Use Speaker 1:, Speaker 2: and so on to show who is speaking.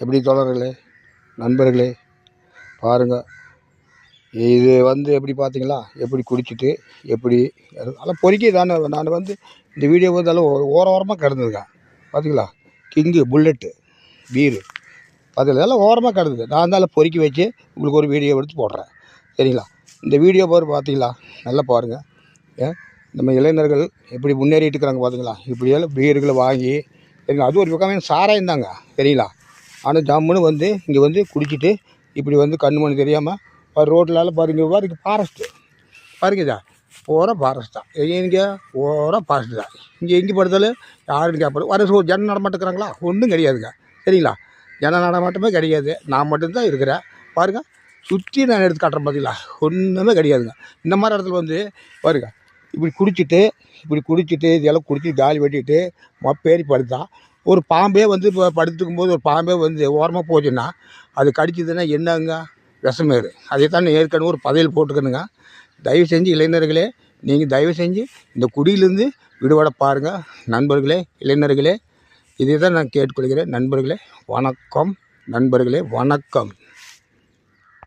Speaker 1: எப்படி தோழர்களே, நண்பர்களே பாருங்கள். இது எப்படி பார்த்தீங்களா, எப்படி குடிச்சிட்டு எப்படி அதெல்லாம் பொறுக்கி தானே. நான் இந்த வீடியோ அதெல்லாம் ஓரமாக கிடந்ததுங்க. பார்த்தீங்களா, கிங்கு புல்லெட்டு பீரு பார்த்தீங்களா, இதெல்லாம் ஓரமாக கிடந்தது. நான் தான் பொறுக்கி வச்சு உங்களுக்கு ஒரு வீடியோ எடுத்து போடுறேன். சரிங்களா, இந்த வீடியோ பார்த்தீங்களா, நல்லா பாருங்கள். நம்ம இளைஞர்கள் எப்படி முன்னேறிட்டு இருக்கிறாங்க பார்த்தீங்களா. இப்படியெல்லாம் பீர்களை வாங்கி சரிங்களா, அது ஒரு பக்கமே சாராயம் தாங்க. சரிங்களா, ஆனால் ஜம்முன்னு இங்கே குடிச்சிட்டு இப்படி கண்ணு தெரியாமல் ரோட்லால் பாருங்க ஃபாரஸ்ட்டு பாருங்கதா, பூரா ஃபாரஸ்ட் தான். இங்கே பூரா ஃபாரஸ்ட்டு தான். இங்கே எங்கே படுத்தாலும் யாரும் கேட்பாரு வர ஜன நடமாட்டேங்கிறாங்களா, ஒன்றும் கிடையாதுங்க. சரிங்களா, ஜன நடமாட்டமே கிடையாது. நான் மட்டும்தான் இருக்கிறேன். பாருங்கள், சுற்றி நான் எடுத்து காட்டுறேன். பார்த்தீங்களா, ஒன்றுமே கிடையாதுங்க. இந்த மாதிரி இடத்துல பாருங்க, இப்படி குடிச்சிட்டு இதெல்லாம் குடிச்சிட்டு காலி வெட்டிட்டு மப்பேறி படுத்தா ஒரு பாம்பே இப்போ படுத்துக்கும் போது ஒரு பாம்பே ஓரமாக போச்சுன்னா அது கடிச்சதுன்னா என்னங்க, விஷமேறு. அதை தான் ஏற்கனவே ஒரு பதையல் போட்டுக்கணுங்க. தயவு செஞ்சு இளைஞர்களே, நீங்கள் தயவு செஞ்சு இந்த குடியிலேருந்து விடுபட பாருங்கள். நண்பர்களே, இளைஞர்களே, இதை தான் நான் கேட்டுக்கொள்கிறேன். நண்பர்களே வணக்கம். நண்பர்களே வணக்கம்.